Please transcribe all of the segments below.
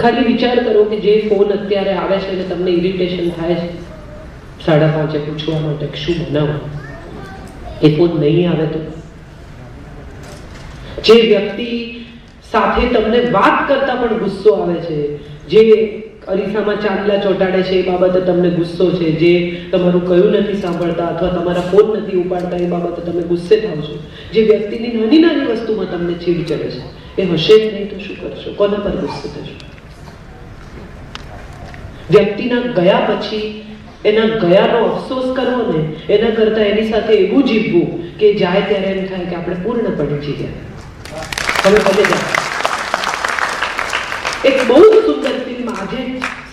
ખાલી વિચાર કરો કે જે ફોન અત્યારે આવે છે અને તમને ઇરિટેશન થાય છે 5:30 પૂછવા માટે કે શું બનાવો, એ ફોન નહીં આવે તો? જે વ્યક્તિ સાથે તમને વાત કરતા પણ ગુસ્સો આવે છે, જે અરીસામાં ચાંદલા ચોંટાડે છે એ બાબતે તમને ગુસ્સો છે, જે તમારું કયું નથી સાંભળતા અથવા તમારા ફોન નથી ઉપાડતા એ બાબતે તમે ગુસ્સે થાવ છો, જે વ્યક્તિની નાની નાની વસ્તુમાં તમને ચીડ ચડે છે, એ હશે જ નહીં તો શું કરશો? કોના પર ગુસ્સે થશો? વ્યક્તિના ગયા પછી એના ગયાનો અફસોસ કરવો ને એના કરતા એની સાથે એવું જીવવું કે જાય ત્યારે એમ થાય કે આપણે પૂર્ણપણે જીવ્યા, હવે ભલે જાય. એક બહુ સુંદર ફિલ્મ આજે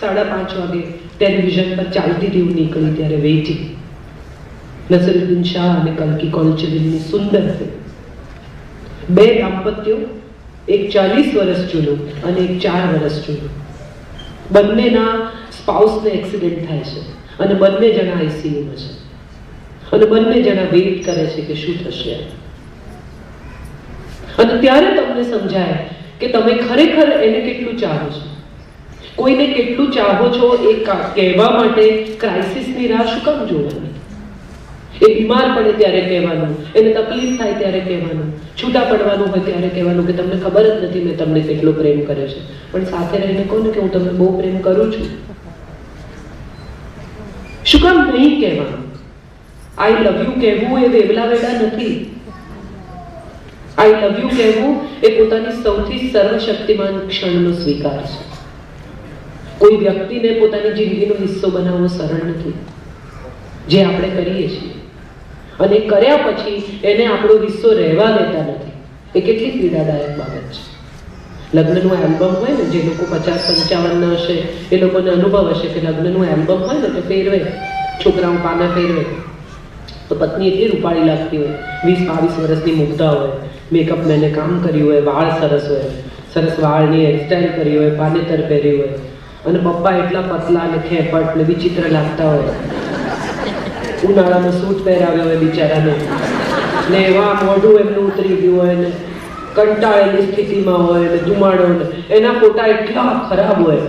5:30 વાગે ટેલિવિઝન પર ચાલતી હતી, હું નીકળી ત્યારે વેઇટિંગ, નસીરુદ્દીન શાહ અને કલ્કી કોલચેરીની સુંદર ફિલ્મ. બે દાંપત્યો, એક 40 વર્ષ જૂનું અને એક 4 વર્ષ જૂનું, બંનેના સ્પાઉસને એક્સિડન્ટ થાય છે અને બંને જણા આઈસીયુમાં છે અને બંને જણા વેઇટ કરે છે કે શું થશે. અને ત્યારે તમને સમજાય કે તમે ખરેખર એને કેટલું ચાહો છો. કોઈને કેટલું ચાહો છો એ કહેવા માટે ક્રાઇસિસની રાહ શું કામ જોવાની? એ બીમાર પડે ત્યારે કહેવાનું, એને તકલીફ થાય ત્યારે કહેવાનું, છૂટા પડવાનું હોય ત્યારે કહેવાનું કે તમને ખબર જ નથી મેં તમને કેટલો પ્રેમ કર્યો છે. પણ સાથે રહીને કહો ને કે હું તમને બહુ પ્રેમ કરું છું. શું કામ નહીં કહેવાનું? આઈ લવ યુ કહેવું એ વેવલા વેડા નથી. આઈ લવ યુ કહેવું એ પોતાની સૌથી સર્વશક્તિમાન ક્ષણનો સ્વીકાર છે. કોઈ વ્યક્તિને પોતાની જિંદગીનો હિસ્સો બનાવવો સરળ નથી, જે આપણે કરીએ છીએ, અને કર્યા પછી એને આપણો હિસ્સો રહેવા દેતા નથી. એ કેટલી પીડાદાયક બાબત છે. લગ્નનું એલ્બમ હોય ને, જે લોકો 50-55 હશે એ લોકોને અનુભવ હશે કે લગ્નનું એલ્બમ હોય ને તો ફેરવે, છોકરાઓ પાના ફેરવે તો પત્ની એટલી રૂપાળી લાગતી હોય, 20-22 વર્ષની મુગ્ધા હોય, મેકઅપ મેને કામ કર્યું હોય, વાળ સરસ હોય, સરસ વાળની હેરસ્ટાઈલ કરી હોય, પાનેતર પહેર્યું હોય, અને પપ્પા એટલા પતલા અને ખેપટ ને વિચિત્ર લાગતા હોય, ઉનાળામાં સૂટ પહેરાવ્યો હોય બિચારાને, ને એવા મોઢું એમનું ઉતરી ગયું હોય ને કંટાળેલી સ્થિતિમાં હોય ને ધુમાડો, એના ફોટા એટલા ખરાબ હોય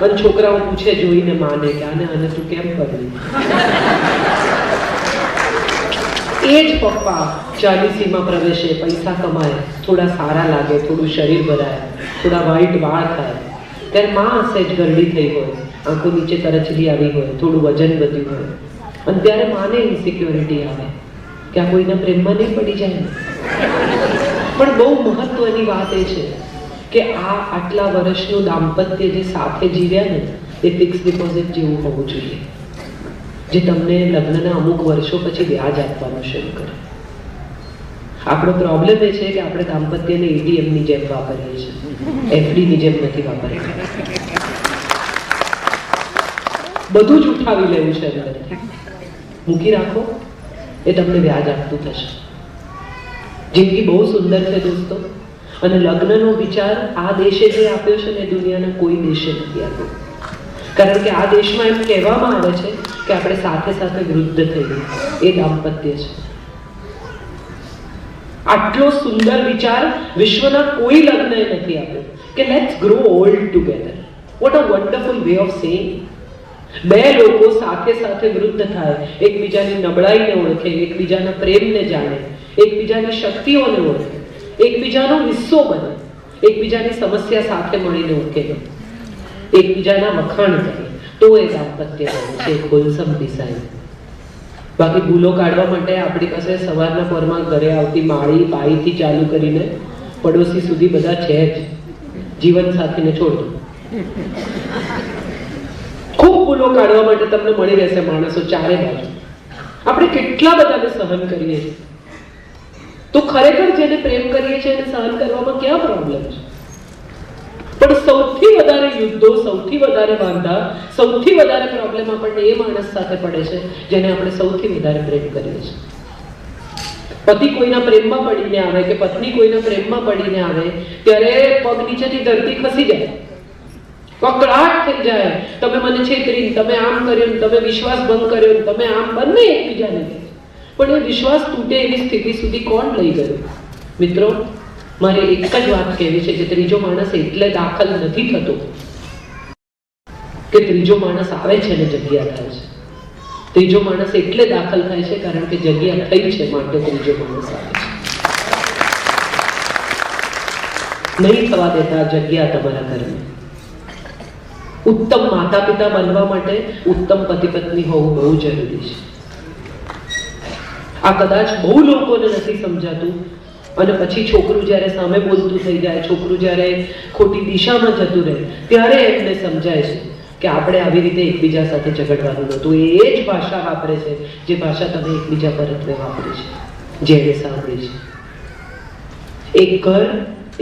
અને છોકરાઓ પૂછે જોઈને માને કે આને તું કેમ કરી? એ જ પપ્પા 40માં પ્રવેશે, પૈસા કમાય, થોડા સારા લાગે, થોડું શરીર ભરાય, થોડા વ્હાઈટ વાળ થાય, ત્યારે માં સહેજ ગરડી થઈ હોય, આંખો નીચે કરચલી આવી હોય, થોડું વજન વધ્યું હોય, અને ત્યારે માને ઇન્સિક્યોરિટી આવે કે આ કોઈના પ્રેમમાં નહીં પડી જાય ને. પણ બહુ મહત્વની વાત એ છે કે આ આટલા વર્ષનું દાંપત્ય જે સાથે જીવ્યા ને એ ફિક્સ ડિપોઝિટ જેવું હોવું જોઈએ, જે તમને લગ્નના અમુક વર્ષો પછી વ્યાજ આપવાનું શરૂ કરે. આપણો પ્રોબ્લેમ એ છે કે આપણે દાંપત્યને એટીએમની જેમ વાપરીએ છીએ, એફડીની જેમ નથી વાપરતા. બધું જ ઉઠાવી લેવું છે અંદરથી, મૂકી રાખો, એ તમને વ્યાજ આપતું થશે. જિંદગી બહુ સુંદર છે દોસ્તો, અને લગ્નનો વિચાર આ દેશે જે આપ્યો છે ને એ દુનિયાના કોઈ દેશે નથી આપ્યો. કારણ કે આ દેશમાં એમ કહેવામાં આવે છે કે આપણે સાથે સાથે વૃદ્ધ થઈએ, એ દાંપત્ય છે. આટલો સુંદર વિચાર વિશ્વના કોઈ લગ્નએ નથી આપ્યો કે let's grow old together. What a wonderful way of saying. બે લોકો સાથે સાથે વૃદ્ધ થાય, એકબીજાની નબળાઈને ઓળખે, એકબીજાના પ્રેમને જાણે, એકબીજાની શક્તિઓને ઓળખે, એકબીજાનો હિસ્સો બને, એકબીજાની સમસ્યા સાથે મળીને ઉકેલે, એકબીજાના વખાણ કરે, તો એ દાંપત્ય બને છે એક હોલસમ ડિઝાઇન. બાકી ભૂલો કાઢવા માટે આપણી પાસે સવારના પરમાં ઘરે આવતી માળી બાઈથી ચાલુ કરીને પડોશી સુધી બધા છે જ. જીવન સાથીને છોડો, ખૂબ ભૂલો કાઢવા માટે તમને મળી રહેશે માણસો ચારે બાજુ. આપણે કેટલા બધાને સહન કરીએ છીએ, તો ખરેખર જેને પ્રેમ કરીએ છીએ એને સહન કરવામાં ક્યાં પ્રોબ્લેમ છે? પણ સૌથી વધારે યુદ્ધો, સૌથી વધારે વાંધા, સૌથી વધારે પ્રોબ્લેમ આપણને એ માણસ સાથે પડે છે જેને આપણે સૌથી વધારે પ્રેમ કરીએ છીએ. પતિ કોઈના પ્રેમમાં પડીને આવે કે પત્ની કોઈના પ્રેમમાં પડીને આવે ત્યારે પગ નીચેથી ધરતી ખસી જાય, કકળાટ થઈ જાય. તમે મને છેતરી, તમે આમ કર્યું, તમે વિશ્વાસ ભંગ કર્યો, તમે આમ, બંને એકબીજાને. પણ એ વિશ્વાસ તૂટે એવી સ્થિતિ સુધી કોણ લઈ ગયું? મિત્રો, મારે એક જ વાત કહેવી છે, જે ત્રીજો માણસ એટલે દાખલ નથી થતો કે ત્રીજો માણસ આવે છે ને જગ્યા થાય છે. ત્રીજો માણસ એટલે દાખલ થાય છે કારણ કે જગ્યા થઈ છે, માટે ત્રીજો માણસ આવે છે. નહીં થવા દેતા જગ્યા તમારા ઘરમાં. ઉત્તમ માતા પિતા બનવા માટે ઉત્તમ પતિ પત્ની હોવું બહુ જરૂરી છે. આ કદાચ બહુ લોકોને નથી સમજાતું, અને પછી છોકરું જ્યારે સામે બોલતું થઈ જાય, છોકરું જ્યારે ખોટી દિશામાં જતું રહે, ત્યારે એમને સમજાય છે કે આપણે આવી રીતે એકબીજા સાથે ઝઘડવાનું નહોતું. એ જ ભાષા વાપરે છે જે ભાષા તમે એકબીજા પર વાપરી છે, જેને સાંભળી છે. એક ઘર,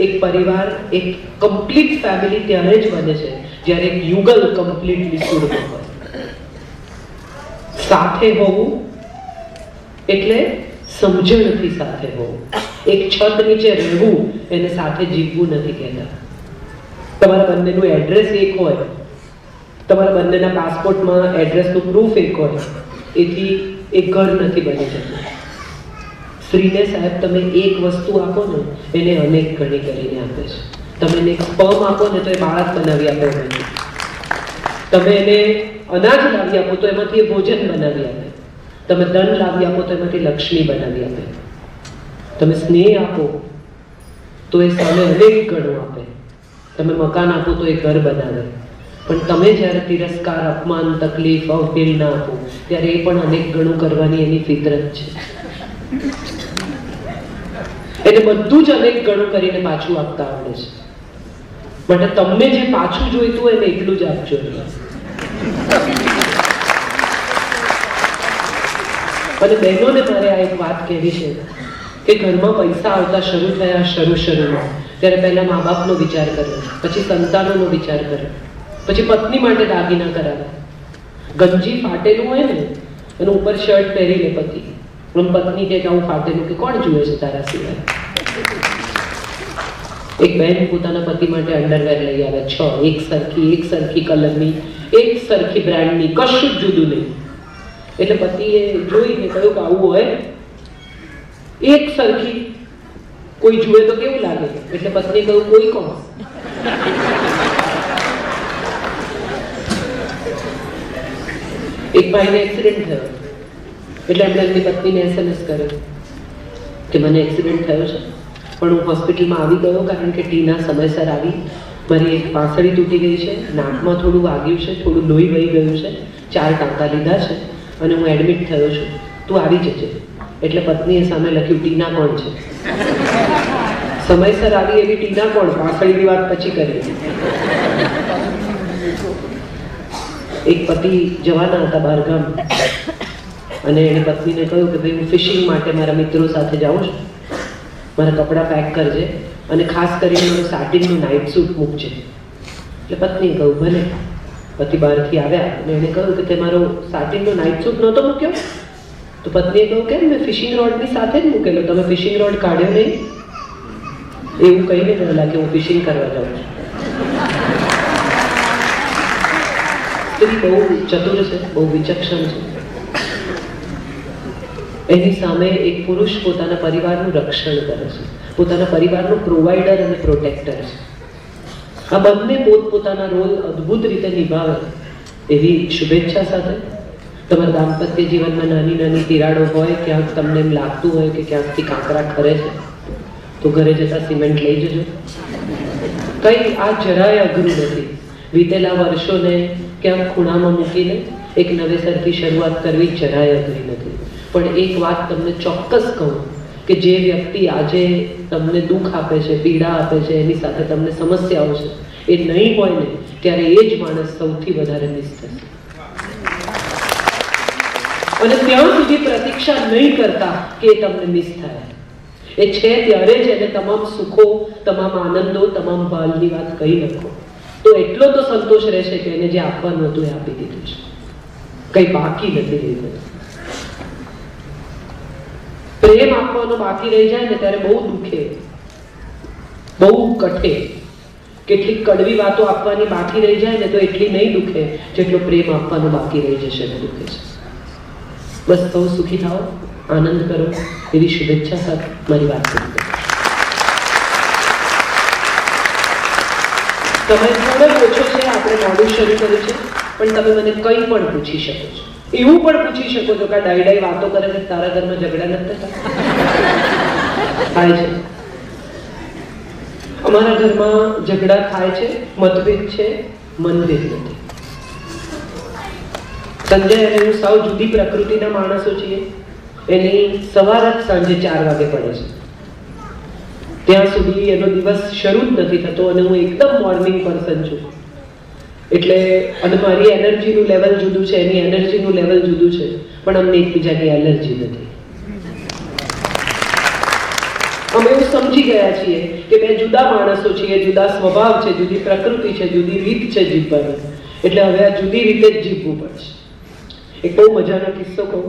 એક પરિવાર, એક કમ્પ્લીટ ફેમિલી ત્યારે જ બને છે જ્યારે એક યુગલ કમ્પ્લીટલી સુરમાં હોય. સાથે હોવું એટલે સમજણથી સાથે હોવું. એક છત નીચે રહેવું એને સાથે જીવવું નથી કહેતા. તમારા બંનેનું એડ્રેસ એક હોય, તમારા બંનેના પાસપોર્ટમાં એડ્રેસનું પ્રૂફ એક હોય, એથી એક ઘર નથી બની જતું. સ્ત્રીને સાહેબ તમે એક વસ્તુ આપો ને એને અનેક ઘણી કરીને આપે છે. તમે એને સ્પર્મ આપો ને તો એ બાળક બનાવી આપે એમાંથી. તમે એને અનાજ લાવી આપો તો એમાંથી એ ભોજન બનાવી આપે. તમે ધન લાવી આપો તો એમાંથી લક્ષ્મી બનાવી આપે. તમે સ્નેહ આપો તો એ સામે અનેક ગણું આપે. તમે મકાન આપો તો એ ઘર બનાવે. પણ તમે જ્યારે તિરસ્કાર, અપમાન, તકલીફ, અવહેલ ના આપો ત્યારે એ પણ અનેક ગણું કરવાની એની ફિતરત છે. એને બધું જ અનેક ગણું કરીને પાછું આપતા આવડે છે. માટે તમને જે પાછું જોઈતું હોય એને એટલું જ આપજો. અને બહેનોને મારે આ એક વાત કહેવી છે કે ઘરમાં પૈસા આવતા શરૂ થયા શરૂમાં, ત્યારે પહેલા મા બાપનો વિચાર કર્યો, પછી સંતાનોનો વિચાર કર્યો, પછી પત્ની માટે દાગીના કરાવ્યા. ગંજી ફાટેલું હોય ને અને ઉપર શર્ટ પહેરી લે પતિ, પત્ની કે આવું ફાટેલું કે કોણ જુએ છે તારા સિવાય. એક બહેન પોતાના પતિ માટે અંડરવેર લઈ આવે 6, એક સરખી કલરની, એક સરખી બ્રાન્ડની, કશું જ જુદું નહીં. એટલે પતિએ જોઈને કહ્યું કે આવું હોય એક સરખી કોઈ જુએ તો કેવું લાગે. એટલે પત્નીએ કહ્યું કોઈ કોણ. એક ભાઈને એક્સિડન્ટ થયો એટલે એમણે એમની પત્નીને SMS કર્યો કે મને એક્સિડન્ટ થયો છે, પણ હું હોસ્પિટલમાં આવી ગયો કારણ કે ટીના સમયસર આવી. મારી એક પાંસળી તૂટી ગઈ છે, નાકમાં થોડું વાગ્યું છે, થોડું લોહી વહી ગયું છે, 4 ટાંકા લીધા છે અને હું એડમિટ થયો છું, તું આવી જજે. એટલે પત્નીએ સામે લખ્યું ટીના કોણ છે. સમયસર આવી એવી ટીના કોણ? પાંસળીની વાત પછી કરી. એક પતિ જવાના હતા બહારગામ અને એણે પત્નીને કહ્યું કે ભાઈ હું ફિશિંગ માટે મારા મિત્રો સાથે જાઉં છું, મારા કપડાં પેક કરજે અને ખાસ કરીને મારું સાટિનનું નાઇટ સૂટ મૂકજે. એટલે પત્નીએ કહ્યું ભલે. પતિ બહારથી આવ્યા અને એણે કહ્યું કે તે મારો સાટિનનો નાઇટ સૂટ નહોતો મૂક્યો? તો પત્નીએ કહ્યું કેમ, મેં ફિશિંગ રોડની સાથે જ મૂકેલો, તમે ફિશિંગ રોડ કાઢ્યો નહીં? એવું કહીને પહેલા કે હું ફિશિંગ કરવા જાઉં છું. સ્ત્રી બહુ ચતુર છે, બહુ વિચક્ષણ છે. એની સામે એક પુરુષ પોતાના પરિવારનું રક્ષણ કરે છે, પોતાના પરિવારનો પ્રોવાઈડર અને પ્રોટેક્ટર છે. આ બંને પોતપોતાના રોલ અદ્ભુત રીતે નિભાવે એવી શુભેચ્છા સાથે તમારા દાંપત્ય જીવનમાં નાની નાની તિરાડો હોય, ક્યાંક તમને એમ લાગતું હોય કે ક્યાંકથી કાંકરા ખરે છે, તો ઘરે જતા સિમેન્ટ લઈ જજો. કંઈ આ જરાય અઘરું નથી. વીતેલા વર્ષોને ક્યાંક ખૂણામાં મૂકીને એક નવેસરથી શરૂઆત કરવી જરાય અઘરી નથી. પણ એક વાત તમને ચોક્કસ કહું કે જે વ્યક્તિ આજે તમને દુઃખ આપે છે, પીડા આપે છે, એની સાથે તમને સમસ્યાઓ છે, એ નહીં હોય ને ત્યારે એ જ માણસ સૌથી વધારે મિસ થશે. અને ત્યાં સુધી પ્રતીક્ષા નહીં કરતા કે એ તમને મિસ થાય. એ છે ત્યારે જ એને તમામ સુખો, તમામ આનંદો, તમામ ભાલની વાત કહી નાખો તો એટલો તો સંતોષ રહેશે કે એને જે આપવાનું હતું એ આપી દીધું છે, કંઈ બાકી નથી રહ્યું. પ્રેમ આપવાનો બાકી રહી જાય ને ત્યારે બહુ દુખે, બહુ કઠે. કેટલીક કડવી વાતો આપવાની બાકી રહી જાય ને તો એટલી નહીં દુખે જેટલો પ્રેમ આપવાનો બાકી રહી જશે ને દુખે છે. બસ સૌ સુખી થાઓ, આનંદ કરો એવી શુભેચ્છા સાથે મારી વાત કરી. સમય થોડો ઓછો છે, આપણે મોડું શરૂ કર્યું છે, પણ તમે મને કંઈ પણ પૂછી શકો છો. એવું પણ પૂછી શકો છો કે ડાઈ વાતો કરે છે, તારા ઘરમાં ઝઘડા નથી થતા? થાય છે. અમારા ઘરમાં ઝઘડા થાય છે, મતભેદ છે, મનભેદ નથી. સંજય અને હું સાવ જુદી પ્રકૃતિના માણસો છીએ. એની સવાર જ સાંજે 4 વાગે પડે છે. ત્યાં સુધી એનો દિવસ શરૂ જ નથી થતો અને હું એકદમ મોર્નિંગ પર્સન છું. એટલે અને મારી એનર્જીનું લેવલ જુદું છે, એની એનર્જીનું લેવલ જુદું છે, પણ અમને એકબીજાની એલર્જી નથી. અમે એવું સમજી ગયા છીએ કે બે જુદા માણસો છીએ, જુદા સ્વભાવ છે, જુદી પ્રકૃતિ છે, જુદી રીત છે જીવવાની. એટલે હવે આ જુદી રીતે જ જીવવું પડશે. એક બહુ મજાનો કિસ્સો કહું.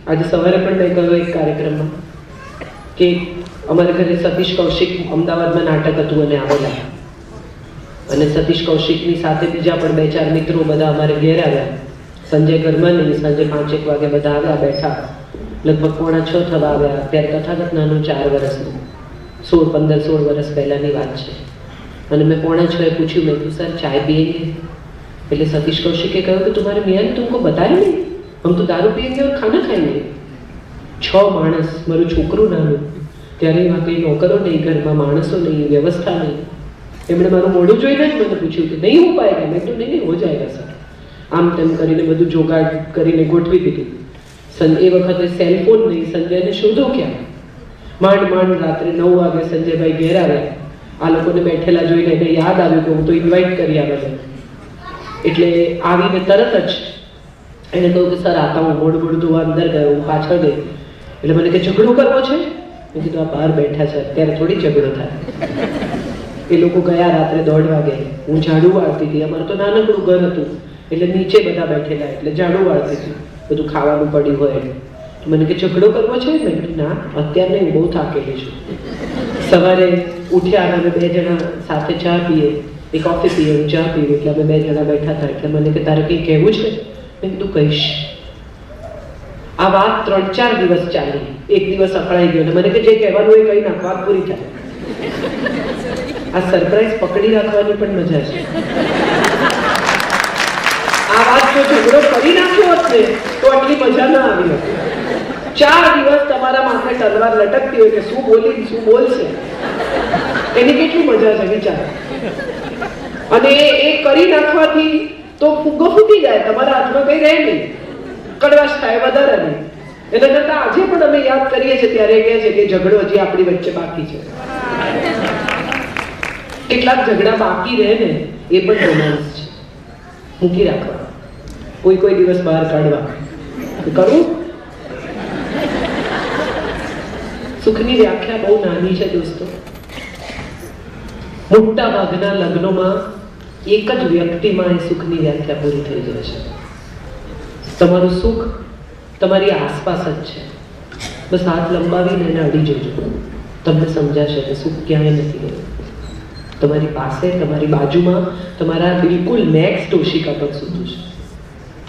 આજે સવારે પણ મેં કહ્યું એક કાર્યક્રમમાં કે અમારા ઘરે સતીશ કૌશિક અમદાવાદમાં નાટક હતું અને આવેલા, અને સતીશ કૌશિકની સાથે બીજા પણ 2-4 મિત્રો બધા અમારે ઘેર આવ્યા. સંજય ઘરમાં નહીં, સાંજે 5-1 વાગે બધા આવ્યા, બેઠા. લગભગ 5:45 થવા આવ્યા. ત્યારે તથાગત નાનું 4 વર્ષનું, 15-16 વર્ષ પહેલાની વાત છે. અને મેં 5:45 પૂછ્યું, મેં કીધું સર ચાય पिएंगे? એટલે સતીશ કૌશિકે કહ્યું કે तुम्हारे मियाँ ने तुमको बताया नहीं, हम तो दारू पिएंगे और खाना खाएंगे. 6 માણસ, મારું છોકરું નાનું, ત્યારે એમાં કંઈ નોકરો નહીં, ઘરમાં માણસો નહીં, વ્યવસ્થા નહીં. એમણે મારું મોઢું જોઈને જ મને પૂછ્યું કે નહીં હો પાએગા? મેં કીધું નહીં, હો જાયગા સર. આમ તેમ કરીને બધું જોગાડ કરીને ગોઠવી દીધું. એ વખતે સેલફોન નહીં, સંજયને શોધો ક્યાં? માંડ રાત્રે 9 વાગે સંજયભાઈ ઘેર આવ્યા. આ લોકોને બેઠેલા જોઈને એને યાદ આવ્યું કે હું તો ઇન્વાઇટ કરી આવેલો. એટલે આવીને તરત જ એને કહ્યું કે સર આતા હું મોડું ધોવા અંદર ગયો, હું પાછળ ગઈ. એટલે મને કે ઝઘડો કરવો છે? મેં કીધું આ બહાર બેઠા છે, અત્યારે થોડી ઝઘડો થાય. એ લોકો ગયા રાત્રે 1:30 વાગે. હું ઝાડુ વાળતી હતી. અમારું તો નાનકડું ઘર હતું, એટલે નીચે બધા બેઠેલા, એટલે ઝાડુ વાળતી હતી. બધું ખાવાનું પડ્યું હોય. મને કે ઝઘડો કરવો છે? મેં કીધું ના, અત્યારે નહીં, હું બહુ થાકેલી છું. સવારે ઉઠ્યા અને અમે 2 જણા સાથે ચા પીએ, એ કોફી પીએ, હું ચા પીએ. એટલે અમે 2 જણા બેઠા હતા. એટલે મને કે તારે કંઈ કહેવું છે? મેં કીધું કહીશ. આ વાત 3-4 દિવસ ચાલી. એક દિવસ અકળાઈ ગયો અને મને કે જે કહેવાનું એ કહી નાખ, વાત પૂરી થાય. આ સરપ્રાઈઝ પકડી રાખવાની પણ મજા છે. આ વાત જો ઝઘડો કરી નાખ્યો હોત ને તો આટલી મજા ના આવી હોત. 4 દિવસ તમારા માથે તલવાર લટકતી હોય કે શું બોલશે, એની કેટલી મજા છે વિચાર. અને એ કરી નાખવાથી તો ફુગ્ગો ફૂટી જાય, તમારા હાથમાં કઈ રહે નહીં, કડવાશ થાય વધારે નહીં. એના કરતા આજે પણ અમે યાદ કરીએ છીએ ત્યારે કહે છે કે ઝઘડો હજી આપણી વચ્ચે બાકી છે. કેટલાક ઝઘડા બાકી રહે ને એ પણ રોમાન્સ છે. મૂકી રાખવા, કોઈ દિવસ બહાર કાઢવા. કરું? સુખની વ્યાખ્યા બહુ નાની છે દોસ્તો. મોટા ભાગના લગ્નોમાં એક જ વ્યક્તિમાં એ સુખની વ્યાખ્યા પૂરી થઈ જાય છે. તમારું સુખ તમારી આસપાસ જ છે. બસ હાથ લંબાવીને એને અડી જજો, તમને સમજાશે કે સુખ ક્યાંય નથી ગયું. તમારી પાસે, તમારી બાજુમાં, તમારા બિલકુલ નેક્સ્ટ ઓશિકા પર સૂતું છે.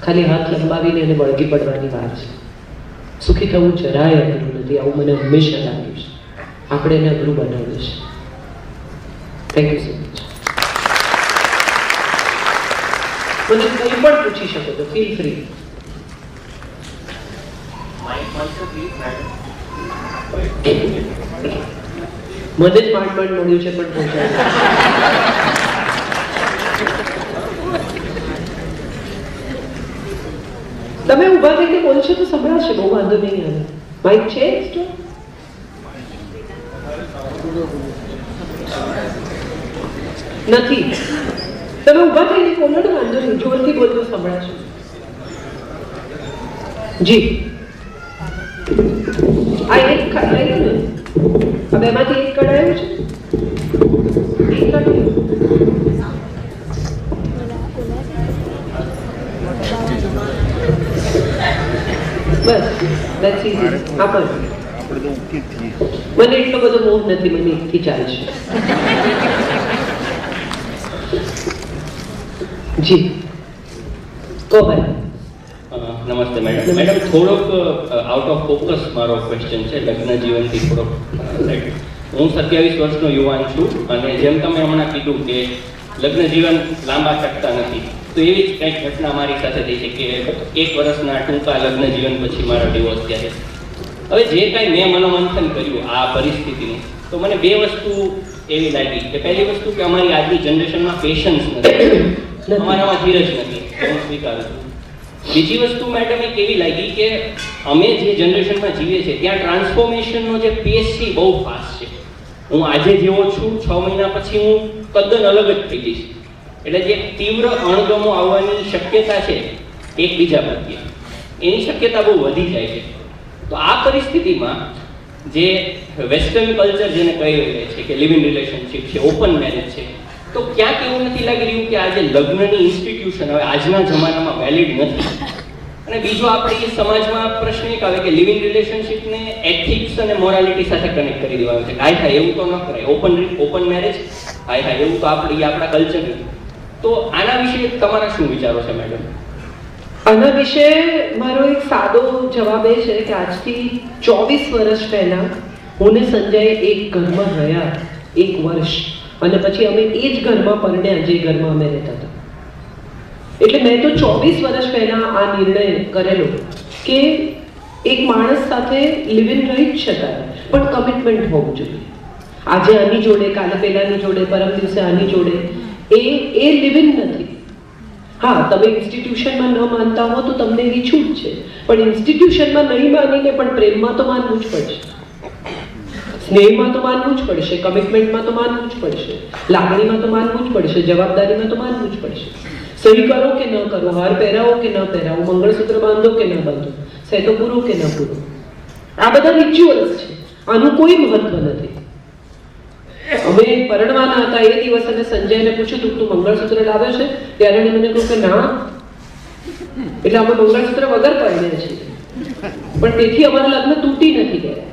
ખાલી હાથ લંબાવીને એને વળગી પડવાની વાર છે. સુખી થવું જરાય અઘરું નથી, આવું મને હંમેશા લાગ્યું છે. આપણે એને અઘરું બનાવ્યું છે. Thank you so much. મને કંઈ પણ પૂછી શકો તો ફીલ ફ્રી. મને જ માંડ મળ્યું છે પણ પહોંચાડ્યું. તમે ઊભા થઈને બોલશો તો સંભળાશે, બહુ વાંધો નહીં આવે. માઇક છે? નથી. તમે ઊભા થઈને બોલો ને, વાંધો નહીં, જોરથી બોલતો સંભળાશે. જી, આ એક કઢાયું ને, આ બેમાંથી એક કઢાયું છે, એક કઢાયું. બસ, that's easy. આ પણ મને એટલો બધો મોહ નથી, મને એકથી ચાલશે. જી કહો ભાઈ. નમસ્તે મેડમ. થોડોક આઉટ ઓફ ફોકસ મારો ક્વેશ્ચન છે, લગ્ન જીવનથી થોડોક. હું 27 વર્ષનો યુવાન છું અને જેમ તમે હમણાં કીધું કે લગ્ન જીવન લાંબા શકતા નથી. તો એવી જ કંઈક ઘટના મારી સાથે થઈ છે કે 1 વર્ષના ટૂંકા લગ્ન જીવન પછી મારા ડિવોર્સ થયા છે. હવે જે કાંઈ મેં મનોમંથન કર્યું આ પરિસ્થિતિનું, તો મને 2 વસ્તુ એવી લાગી કે પહેલી વસ્તુ કે અમારી આજની જનરેશનમાં પેશન્સ નથી, અમારામાં ધીરજ નથી, હું સ્વીકારું છું. બીજી વસ્તુ મેડમ એક એવી લાગી કે અમે જે જનરેશનમાં જીવીએ છીએ ત્યાં ટ્રાન્સફોર્મેશનનો જે પેસ છે બહુ ફાસ્ટ છે. હું આજે જેવો છું 6 મહિના પછી હું તદ્દન અલગ જ થઈ જઈશ. એટલે જે તીવ્ર અણગમો આવવાની શક્યતા છે એકબીજા પ્રત્યે, એની શક્યતા બહુ વધી જાય છે. તો આ પરિસ્થિતિમાં જે વેસ્ટર્ન કલ્ચર જેને કહી રહ્યા છે કે લિવ ઇન રિલેશનશિપ છે, ઓપન મેરેજ છે, તો ક્યાંક એવું નથી લાગી રહ્યું કે આજે લગ્નની ઇન્સ્ટિટ્યુશન હવે આજના જમાનામાં વેલિડ નથી. અને બીજો આપણે સમાજમાં પ્રશ્ન એક આવે કે લિવ ઇન રિલેશનશિપને એથિક્સ અને મોરાલિટી સાથે કનેક્ટ કરી દેવાનું છે. હાય હાય એવું તો ન કરાય, ઓપન મેરેજ હાય હાય એવું તો આપણા કલ્ચર નથી. તો આના વિશે તમારા શું વિચારો છે મેડમ? આના વિશે મારો એક સાદો જવાબ એ છે કે આજથી 24 વર્ષ પહેલા હું ને સંજય એક ઘરમાં રહ્યા 1 વર્ષ, અને પછી અમે એ જ ઘરમાં પરણ્યા જે ઘરમાં અમે રહેતા હતા. એટલે મેં તો 24 વર્ષ પહેલા આ નિર્ણય કરેલો કે એક માણસ સાથે લિવ ઇન રહી જ શકાય, પણ કમિટમેન્ટ હોવું જોઈએ. આજે આની જોડે, કાલે પેલાની જોડે, પરમ દિવસે આની જોડે, એ લિવ ઇન નથી. હા, તમે ઇન્સ્ટિટ્યુશનમાં ન માનતા હો તો તમને એવી છૂટ છે, પણ ઇન્સ્ટિટ્યુશનમાં નહીં માનીને પણ પ્રેમમાં તો માનવું જ પડશે, સ્નેહમાં તો માનવું જ પડશે, કમિટમેન્ટમાં તો માનવું જ પડશે, લાગણીમાં તો માનવું જ પડશે, જવાબદારીમાં તો માનવું જ પડશે. સહી કરો કે ન કરો, હાર પહેરાવો કે ન પહેરાવો, મંગળસૂત્ર બાંધો કે ન બાંધો, સેતો પૂરો કે ન પૂરો, આ બધા રિચ્યુઅલ્સ છે. આનું કોઈ મહત્વ નથી. અમે પરણવાના હતા એ દિવસ અને સંજયને પૂછ્યું તું મંગળસૂત્ર લાવ્યો છે? ત્યારે એને મને કહ્યું કે ના, એટલે અમે મંગળસૂત્ર વગર પરણ્યા છીએ, પણ તેથી અમારા લગ્ન તૂટી નથી ગયા.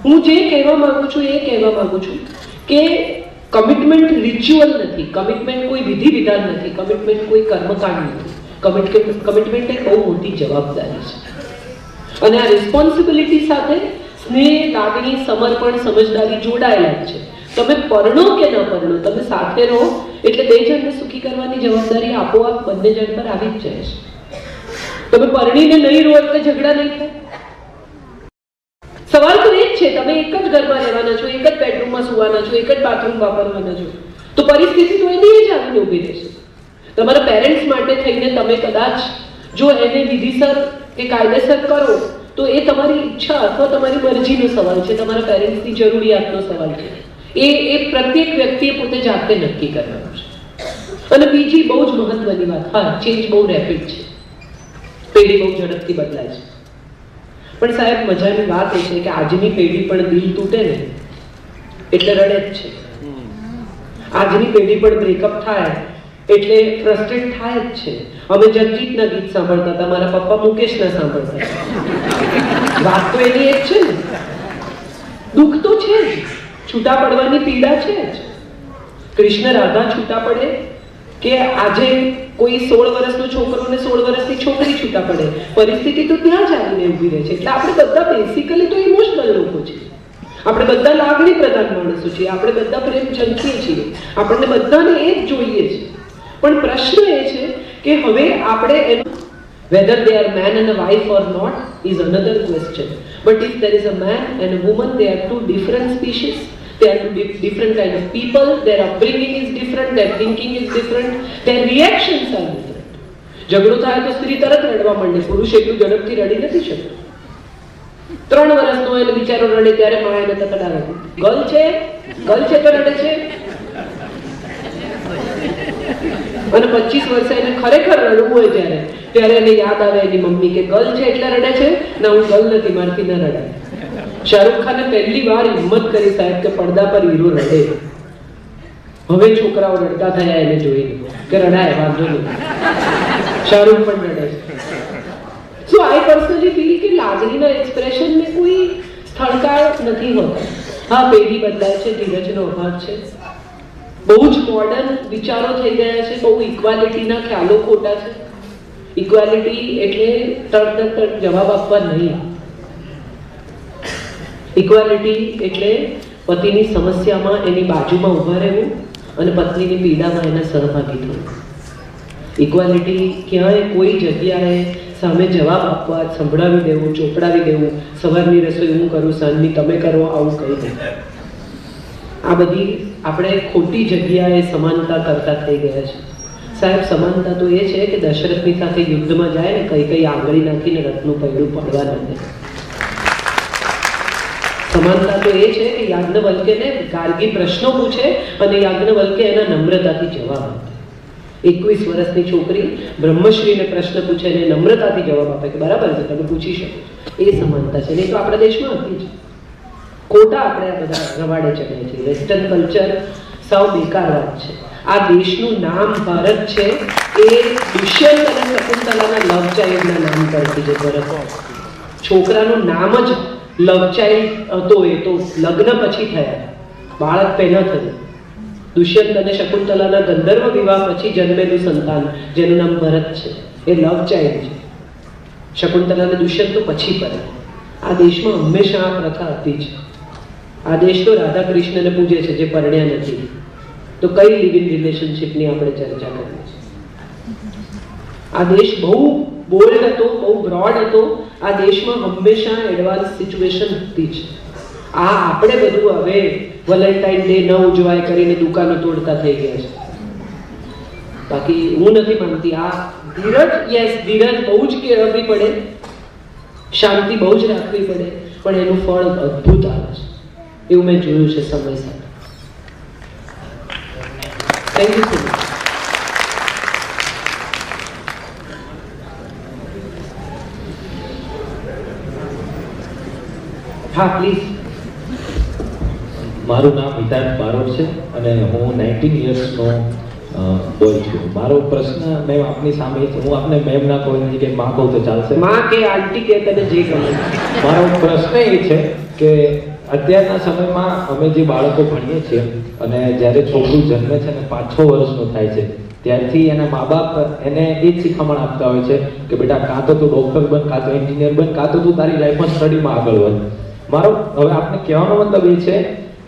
હું જે કહેવા માંગુ છું એ કહેવા માંગુ છું કે કમિટમેન્ટ રિચ્યુઅલ નથી, કમિટમેન્ટ કોઈ વિધિ વિધાન નથી, કમિટમેન્ટ કોઈ કર્મકાંડ નથી. કમિટમેન્ટ એક બહુ મોટી જવાબદારી છે, અને આ રિસ્પોન્સિબિલિટી સાથે સ્નેહ, લાગણી, સમર્પણ, સમજદારી જોડાયેલા છે. તમે પરણો કે ન પરણો, તમે સાથે રહો એટલે 2 જણને સુખી કરવાની જવાબદારી આપોઆપ બંને જણ પર આવી જ જાય છે. તમે પરણીને નહીં રહો એટલે ઝઘડા નહીં થાય. સવાલ તો એ જ છે, તમે એક જ ઘરમાં રહેવાના છો, એક જ બેડરૂમમાં સુવાના છો, એક જ બાથરૂમ વાપરવાના છો, તો પરિસ્થિતિ તો એની જ આવીને ઊભી રહેશે. તમારા પેરેન્ટ્સ માટે થઈને તમે કદાચ જો એને વિધિસર કે કાયદેસર કરો તો એ તમારી ઈચ્છા અથવા તમારી મરજીનો સવાલ છે, તમારા પેરેન્ટ્સની જરૂરિયાતનો સવાલ છે. એ પ્રત્યેક વ્યક્તિએ પોતે જાતે નક્કી કરવાનું છે. અને બીજી બહુ જ મહત્વની વાત, હા, ચેન્જ બહુ રેપિડ છે, પેઢી બહુ ઝડપથી બદલાય છે, પણ સાહેબ મજાની વાત એ છે કે આજની પેઢી પણ દિલ તૂટે ને એટલે રડે જ છે. આજની પેઢી પણ બ્રેકઅપ થાય એટલે ફ્રસ્ટ્રેટ થાય જ છે. અમે જગજીતના ગીત સાંભળતા હતા, મારા પપ્પા મુકેશના સાંભળતા હતા. વાત તો એની એક છે ને, દુઃખ તો છે જ, છૂટા પડવાની પીડા છે જ. કૃષ્ણ રાધા છૂટા પડે કે આજે કોઈ 16 વર્ષનો છોકરો ને 16 વર્ષની છોકરી છૂટા પડે, પરિસ્થિતિ તો ત્યાં જ આવીને ઊભી રહે છે. એટલે આપણે બધા બેસિકલી તો ઇમોશનલ લોકો છીએ, આપણે બધા લાગણી પ્રધાન માણસો છીએ, આપણે બધા પ્રેમ જંખીએ છીએ, આપણને બધાને એ જ જોઈએ છે. પણ પ્રશ્ન એ છે કે હવે આપણે એનું whether they are man and a wife or not is another question, but if there is a man and a woman, they are 2 different species, they are 2 different kind of people, their upbringing is different, their thinking is different, their reactions are different. ઝઘડો થાય તો સ્ત્રી તરત રડવા માંડે, પુરુષ એટલું ઝડપથી રડી નથી શકતો. 3 વર્ષનો એને બિચારો રડે ત્યારે માં એને તકડાવે, ગર્લ છે તો રડે છે. અને 25 વર્ષે એને ખરેખર રડવું હોય ત્યારે એને યાદ આવે એની મમ્મી કે ગર્લ છે એટલે રડે છે, ના હું ગર્લ નથી, મારથી ન રડાય. શાહરુખ ખાને પહેલી વાર હિંમત કરી સાહેબ કે પડદા પર હીરો રડે. હવે છોકરાઓ રડતા થયા એને જોઈને કે રડાય, વાંધો નહીં, શાહરુખ પણ રડે છે. સો આઈ પર્સનલી ફીલ કે લાગણીના એક્સપ્રેશનને કોઈ સ્થળકાળ નથી હોતા. હા, પેઢી બદલાય છે, ધીરજનો અભાવ છે, બહુ જ મોડર્ન વિચારો થઈ ગયા છે, બહુ ઇક્વાલિટીના ખ્યાલો ખોટા છે. ઇક્વાલિટી એટલે તરત જવાબ આપવા નહીં. ઇક્વાલિટી એટલે પતિની સમસ્યામાં એની બાજુમાં ઊભા રહેવું, અને પત્નીની પીડામાં એના સહભાગી થવું. ઇક્વાલિટી ક્યાંય કોઈ જગ્યાએ સામે જવાબ આપવા, સંભળાવી દેવું, ચોપડાવી દેવું, સવારની રસોઈ હું કરું, સાંજની તમે કરો, આવું કહી દે. આ બધી આપણે ખોટી જગ્યાએ સમાનતા કરતા થઈ ગયા છે. સાહેબ, સમાનતા તો એ છે કે દશરથની સાથે યુદ્ધમાં જાય ને કઈ આંગળી નાખીને રથનું પૈડું પડવા ન દે. સમાનતા તો એ છે કે યાજ્ઞવલ્ક્યને ગાર્ગી પ્રશ્નો પૂછે અને યાજ્ઞવલ્ક્ય એના નમ્રતાથી જવાબ આપે. 21 વર્ષની છોકરી બ્રહ્મશ્રીને પ્રશ્ન પૂછે ને નમ્રતાથી જવાબ આપે કે બરાબર છે, તમે પૂછી શકો. એ સમાનતા છે. નહીં તો આપણા દેશમાં હતી જ. ખોટા આપણે આ બધા રવાડે ચડે છે. વેસ્ટર્ન કલ્ચર સાવ બેકાર વાત છે. આ દેશનું નામ ભારત છે એ દુષ્યંત અને શકુંતલાના લવ ચાઇલ્ડના નામ પરથી જે ભરત. છોકરાનું નામ જ લવ ચાઇલ્ડ હતો. એ તો લગ્ન પછી થયા, બાળક પહેલા થયું. દુષ્યંત અને શકુંતલાના ગંધર્વ વિવાહ પછી જન્મેલું સંતાન જેનું નામ ભરત છે એ લવ ચાઇલ્ડ છે. શકુંતલા અને દુષ્યંત તો પછી પડે. આ દેશમાં હંમેશા આ પ્રથા હતી જ. આ દેશ તો રાધા કૃષ્ણને પૂજે છે જે પરણ્યા નથી. તો કઈ લિવ ઇન રિલેશનશિપની આપણે ચર્ચા કરીએ છીએ? આ દેશ બહુ બોલ્ડ હતો, બહુ બ્રોડ હતો. આ દેશમાં હંમેશા એડવાન્સ સિચ્યુએશન હતી જ. આ આપણે બધું હવે વેલેન્ટાઇન ડે ન ઉજવાય કરીને દુકાનો તોડતા થઈ ગયા છે. બાકી હું નથી માનતી. આ ધીરજ, યસ, ધીરજ બહુ જ કેળવવી પડે, શાંતિ બહુ જ રાખવી પડે, પણ એનું ફળ અદ્ભુત આવે છે. એવું મેં જોયું છે સમય સાથે. Thank you so much. હા, પ્લીઝ. મારું નામ હિતાર્થ બારોટ છે અને હું 19 યર્સનો બોય છું. મારો પ્રશ્ન મેમ આપની સામે છે. હું આપને મેમ ના કહું કે માં કહું તો ચાલશે? માં કે આંટી કે તને જે ગમે. મારો પ્રશ્ન એ છે કે અત્યારના સમયમાં અમે જે બાળકો ભણીએ છીએ અને જ્યારે છોકરું જન્મે છે ને 5-6 વર્ષનું થાય છે ત્યારથી એના મા બાપ એને એ જ શિખામણ આપતા હોય છે કે બેટા કાં તો તું ડૉક્ટર બન, કાં તો એન્જિનિયર બન, કાં તો તું તારી લાઈફમાં સ્ટડીમાં આગળ વધ. મારો હવે આપને કહેવાનો મતલબ એ છે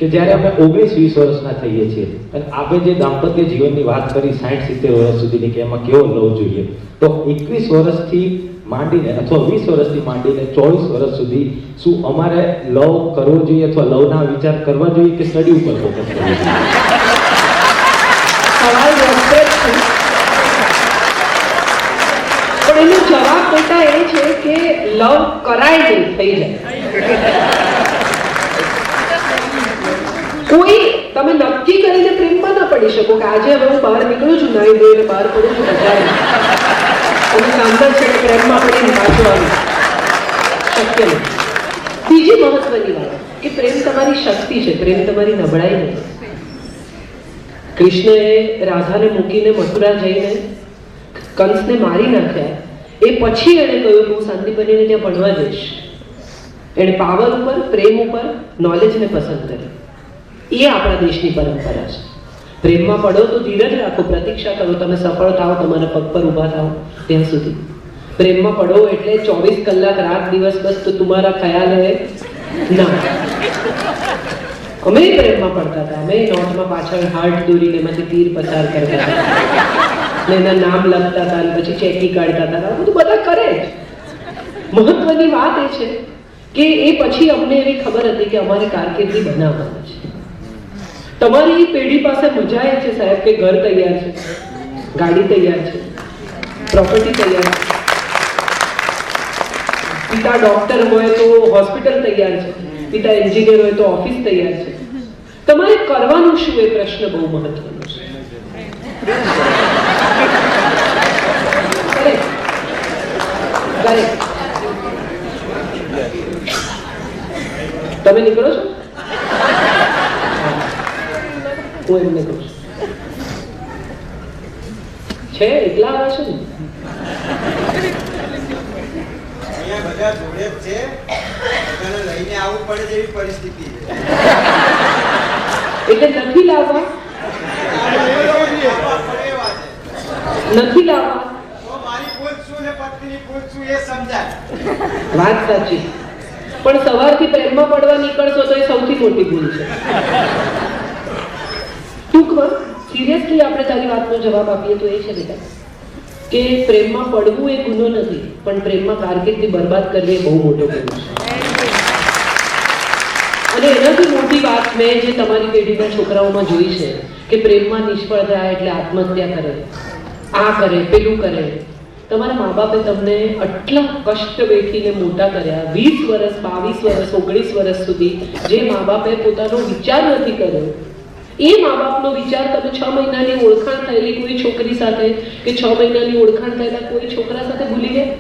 કે જ્યારે અમે 19-20 વર્ષના થઈએ છીએ અને આપણે જે દાંપત્ય જીવનની વાત કરી 60-70 વર્ષ સુધીની કે એમાં કેવો લવ જોઈએ, તો 21 વર્ષથી માંડીને અથવા 20 વર્ષથી માંડીને 24 વર્ષ સુધી શું અમારે લવ કરવો જોઈએ અથવા લવના વિચાર કરવા જોઈએ કે સ્ટડી ઉપર ફોકસ કરવો જોઈએ? સવાલ રસપ્રદ છે, પણ એનો જવાબ બેટા એ છે કે લવ કરાય નહીં, થઈ જાય. કોઈ તમે નક્કી કરીને પ્રેમમાં ના પડી શકો કે આજે હવે હું બહાર નીકળું છું, નાઈ ધોઈને બહાર પડું છું બજાર અને સાંભળ છે કે પ્રેમમાં પડીને પાછું આવ્યું. શક્ય નથી. બીજી મહત્વની વાત કે પ્રેમ તમારી શક્તિ છે, પ્રેમ તમારી નબળાઈ નથી. કૃષ્ણએ રાધાને મૂકીને મથુરા જઈને કંસને મારી નાખ્યા. એ પછી એણે કહ્યું કે હું શાંતિપનીને ત્યાં ભણવા જઈશ. એણે પાવર ઉપર, પ્રેમ ઉપર, નોલેજને પસંદ કર્યું. એ આપણા દેશની પરંપરા છે. પ્રેમમાં પડો તો ધીરજ રાખો, પ્રતીક્ષા કરો, તમે સફળ થાઓ, તમારા પગ પર ઊભા થાઓ ત્યાં સુધી. પ્રેમમાં પડો એટલે 24 કલાક રાત દિવસ બસ તો તમારા ખ્યાલ હે ના. અમે પ્રેમમાં પડતા હતા. અમે નોટમાં પાછળ હાર્ટ દોરીને એમાંથી તીર પસાર કરતા હતા ને એના નામ લખતા હતા અને પછી ચેકી કાઢતા હતા. આ બધું બધા કરે જ. મહત્વની વાત એ છે કે એ પછી અમને એવી ખબર હતી કે અમારે કારકિર્દી બનાવવાની છે. તમારી પેઢી પાસે મજા એ છે સાહેબ કે ઘર તૈયાર છે, ગાડી તૈયાર છે, પ્રોપર્ટી તૈયાર છે, પિતા ડોક્ટર હોય તો હોસ્પિટલ તૈયાર છે, પિતા એન્જિનિયર હોય તો ઓફિસ તૈયાર છે. તમારે કરવાનું શું એ પ્રશ્ન બહુ મહત્વનો છે. તમે નીકળો છો? હું એમને કહું છું છે એકલા આવે છે ને બધા જોડે જ છે, બધાને લઈને આવવું પડે જેવી પરિસ્થિતિ છે. એટલે નથી લાવવા, નથી લાવવા તો મારી ભૂલ શું ને પત્નીની ભૂલ શું એ સમજાય. વાત સાચી, પણ સવારથી પ્રેમમાં પડવા નીકળશો તો એ સૌથી મોટી ભૂલ છે. ટૂંકમાં સિરિયસલી આપણે તારી વાતનો જવાબ આપીએ તો એ છે બેટા કે પ્રેમમાં પડવું એ ગુનો નથી, પણ પ્રેમમાં કારકિર્દી બરબાદ કરવી એ બહુ મોટો ગુનો છે. અને એનાથી મોટી વાત મેં જે તમારી પેઢીના છોકરાઓમાં જોઈ છે કે પ્રેમમાં નિષ્ફળ થાય એટલે આત્મહત્યા કરે, આ કરે, પેલું કરે. તમારા મા બાપે તમને આટલા કષ્ટ વેઠીને મોટા કર્યા, 20 વર્ષ, 22 વર્ષ, 19 વર્ષ સુધી જે મા બાપે પોતાનો વિચાર નથી કર્યો, એ મા બાપનો વિચાર તમે 6 મહિનાની ઓળખાણ થયેલી કોઈ છોકરી સાથે કે 6 મહિનાની ઓળખાણ થયેલા કોઈ છોકરા સાથે ભૂલી ગયા.